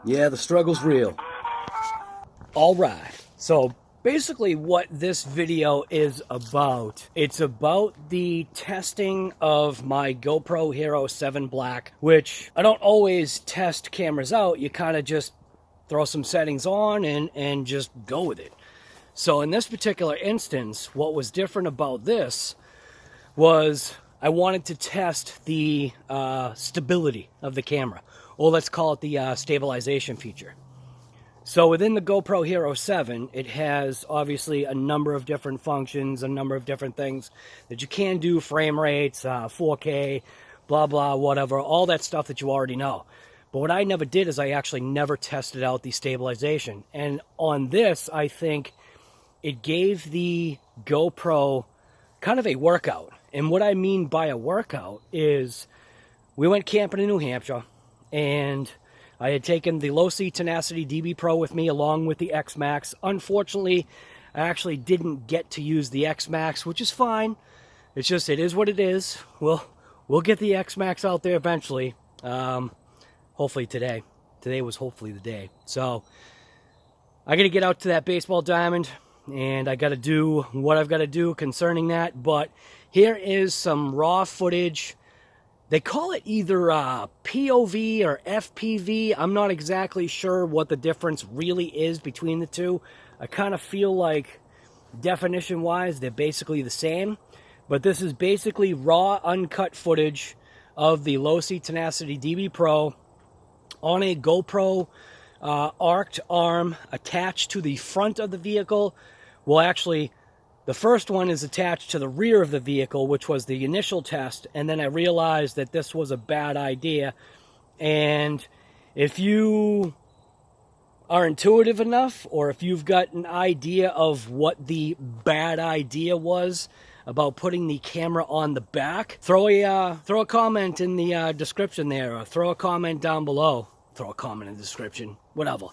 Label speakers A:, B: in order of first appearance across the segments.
A: Yeah, the struggle's real. All right, so basically what this video is about, it's about the testing of my GoPro Hero 7 Black, which I don't always test cameras out. You kind of just throw some settings on and just go with it. So in this particular instance, what was different about this was I wanted to test the stability of the camera, or let's call it the stabilization feature. So within the GoPro Hero 7, it has obviously a number of different functions, a number of different things that you can do, frame rates, 4K, blah, blah, whatever, all that stuff that you already know. But what I never did is I actually never tested out the stabilization. And on this, I think it gave the GoPro kind of a workout. And what I mean by a workout is we went camping in New Hampshire, and I had taken the LOSI Tenacity DB PRO with me along with the XMAXX. Unfortunately, I actually didn't get to use the XMAXX, which is fine. It's just, it is what it is. We'll get the XMAXX out there eventually. Hopefully today. Today was hopefully the day. So I got to get out to that baseball diamond, and I got to do what I've got to do concerning that. But here is some raw footage. They call it either POV or FPV. I'm not exactly sure what the difference really is between the two. I kind of feel like definition-wise they're basically the same. But this is basically raw, uncut footage of the LOSI Tenacity DB PRO on a GoPro arced arm attached to the front of the vehicle. Well, actually, the first one is attached to the rear of the vehicle, which was the initial test, and then I realized that this was a bad idea. And if you are intuitive enough, or if you've got an idea of what the bad idea was about putting the camera on the back, throw a comment in the description there, or throw a comment down below. Throw a comment in the description, whatever.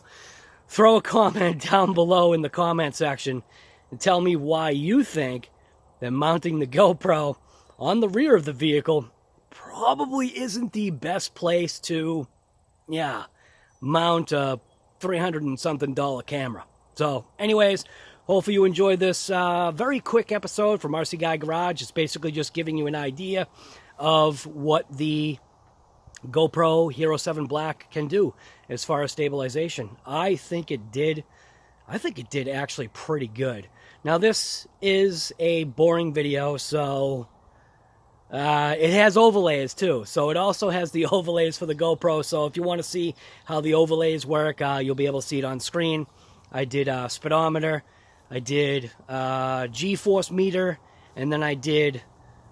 A: Throw a comment down below in the comment section and tell me why you think that mounting the GoPro on the rear of the vehicle probably isn't the best place to, mount a $300 and something camera. So, anyways, hopefully you enjoyed this very quick episode from RC Guy Garage. It's basically just giving you an idea of what the GoPro Hero 7 Black can do as far as stabilization. I think it did actually pretty good. Now, this is a boring video, so it has overlays too. So it also has the overlays for the GoPro. So if you want to see how the overlays work, you'll be able to see it on screen. I did a speedometer, I did G-force meter, and then I did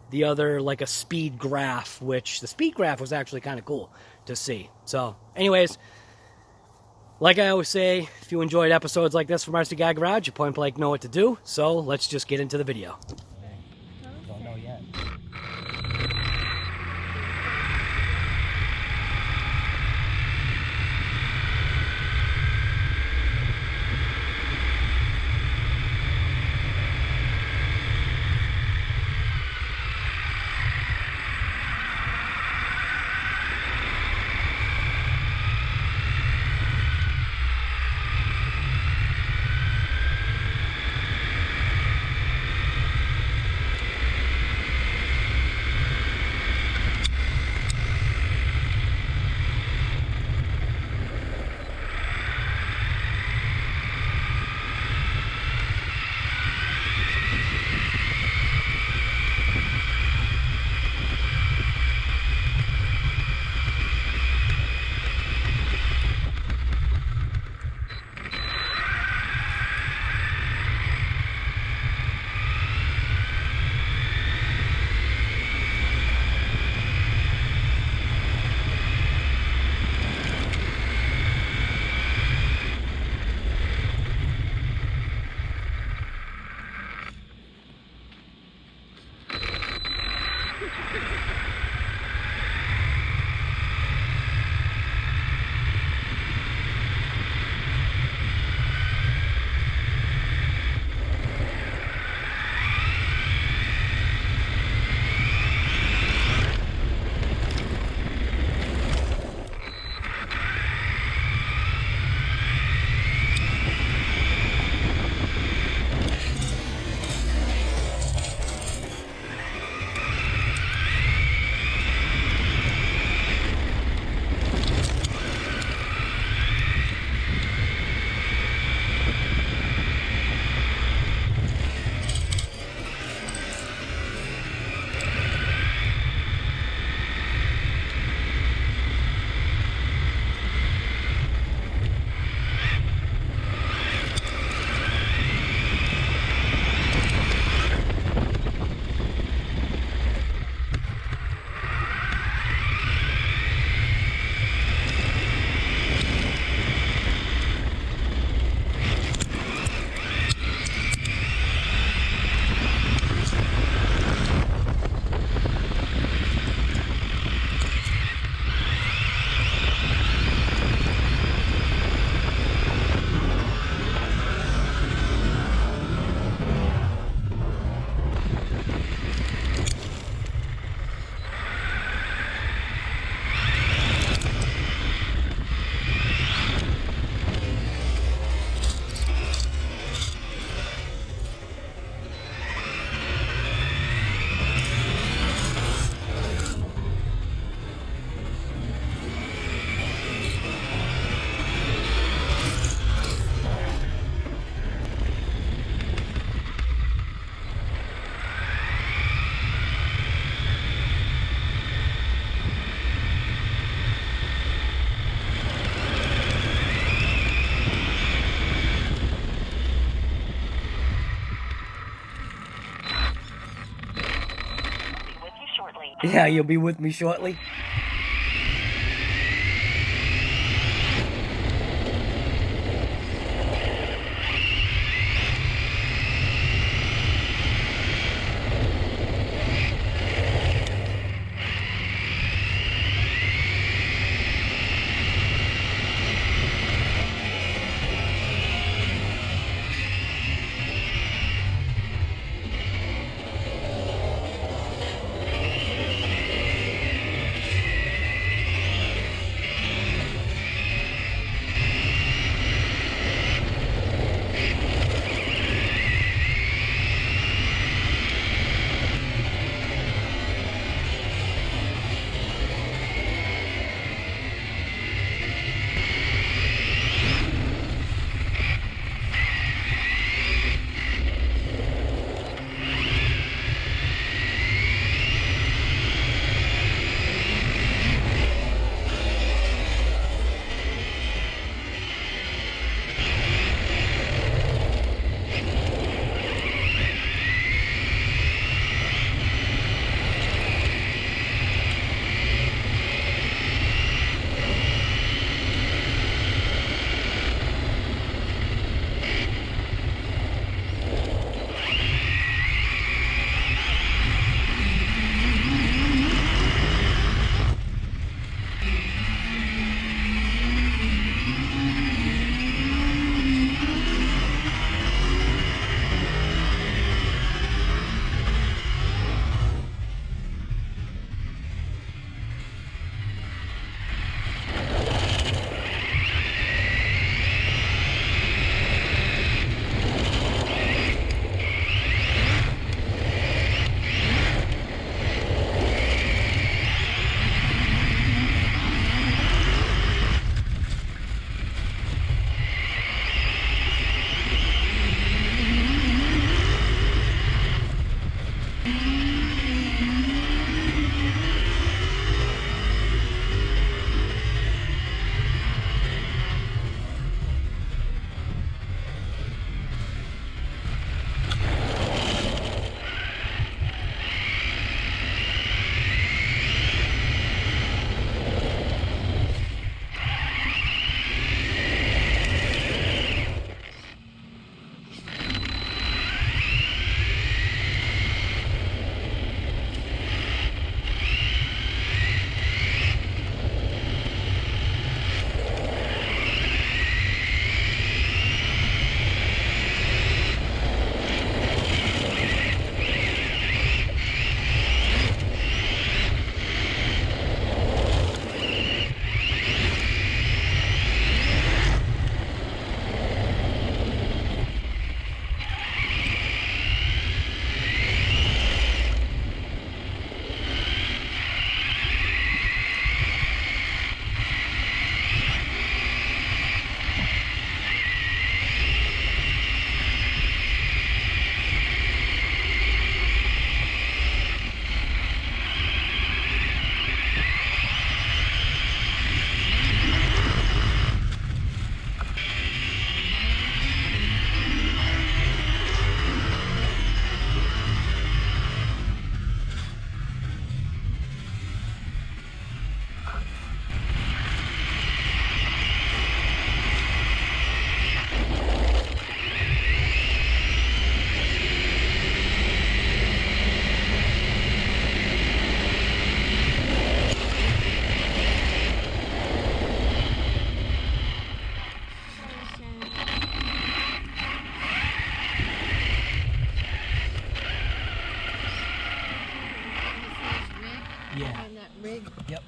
A: the other, like a speed graph, which the speed graph was actually kind of cool to see. So anyways, like I always say, if you enjoyed episodes like this from RC Guy Garage, you point blank know what to do. So let's just get into the video. Don't know yet. Yeah, you'll be with me shortly.
B: Yeah.
C: And that rig.
A: Yep.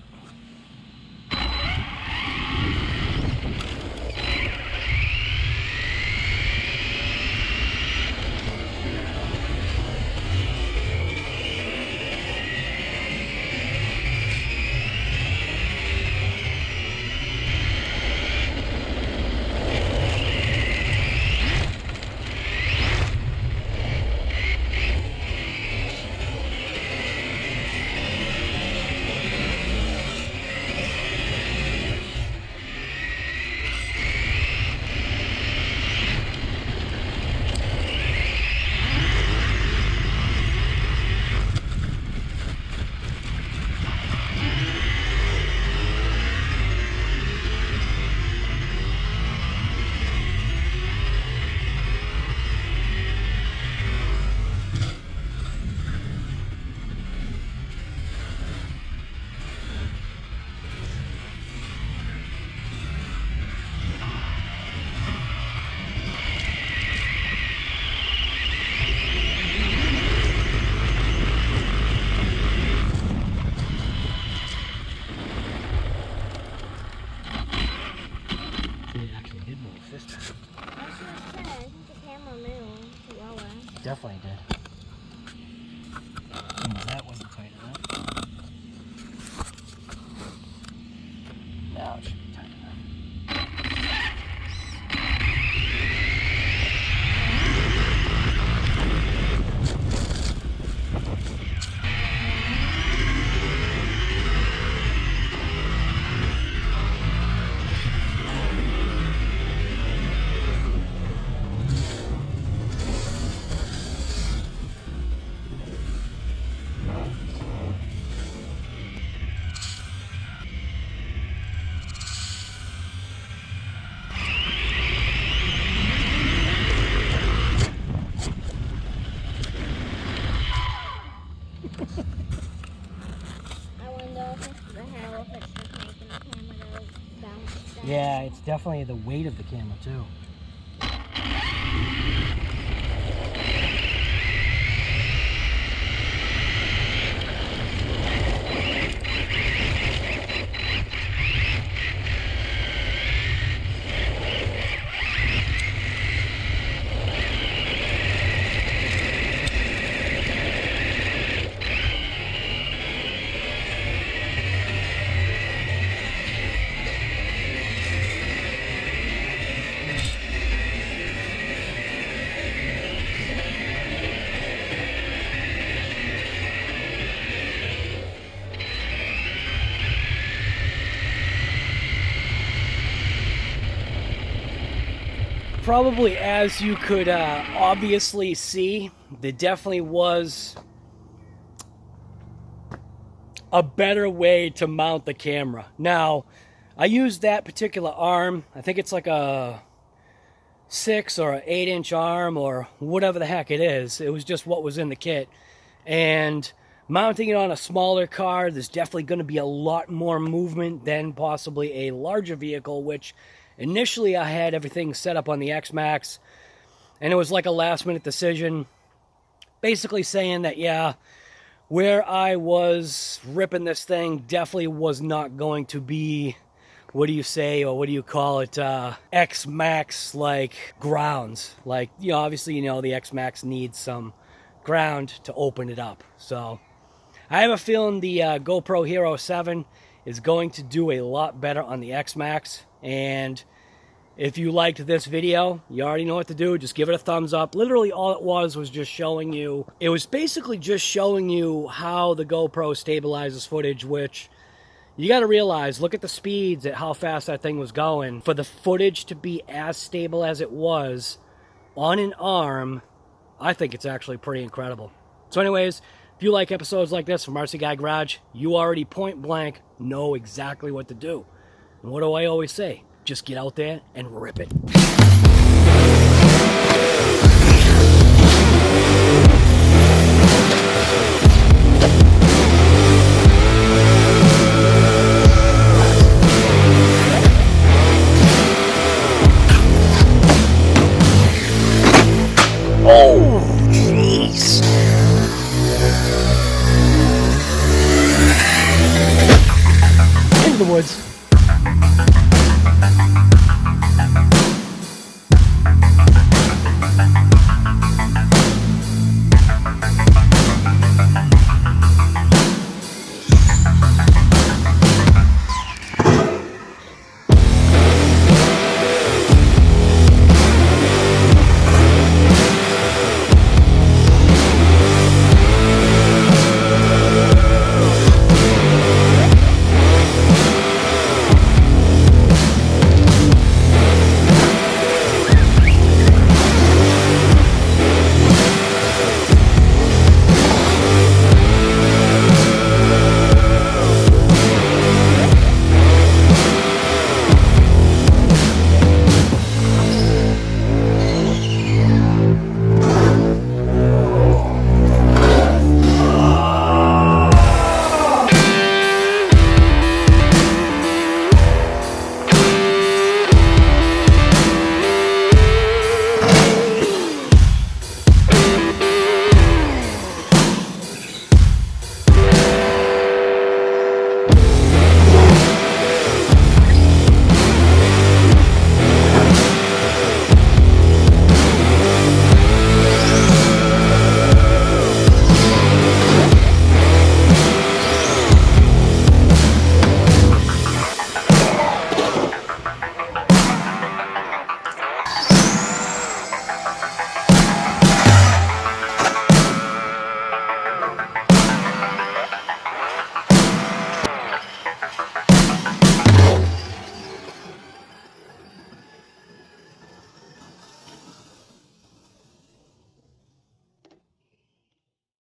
B: I wonder if it's the hair, if it's just making the camera bounce down.
A: Yeah, it's definitely the weight of the camera too. Probably, as you could obviously see, there definitely was a better way to mount the camera. Now, I used that particular arm. I think it's like a 6 or an 8-inch arm or whatever the heck it is. It was just what was in the kit. And mounting it on a smaller car, there's definitely going to be a lot more movement than possibly a larger vehicle, which initially I had everything set up on the XMAXX, and it was like a last-minute decision, basically saying that, yeah, where I was ripping this thing definitely was not going to be, what do you say, or what do you call it, XMAXX, like, grounds. Like, you know, obviously, you know, the XMAXX needs some ground to open it up. So I have a feeling the GoPro Hero 7 is going to do a lot better on the XMAXX. And if you liked this video, you already know what to do. Just give it a thumbs up. Literally all it was just showing you, it was basically just showing you how the GoPro stabilizes footage, which you got to realize, look at the speeds, at how fast that thing was going. For the footage to be as stable as it was on an arm, I think it's actually pretty incredible. So anyways, if you like episodes like this from RC Guy Garage, you already point blank know exactly what to do. And what do I always say? Just get out there and rip it. Oh, jeez. Into the woods.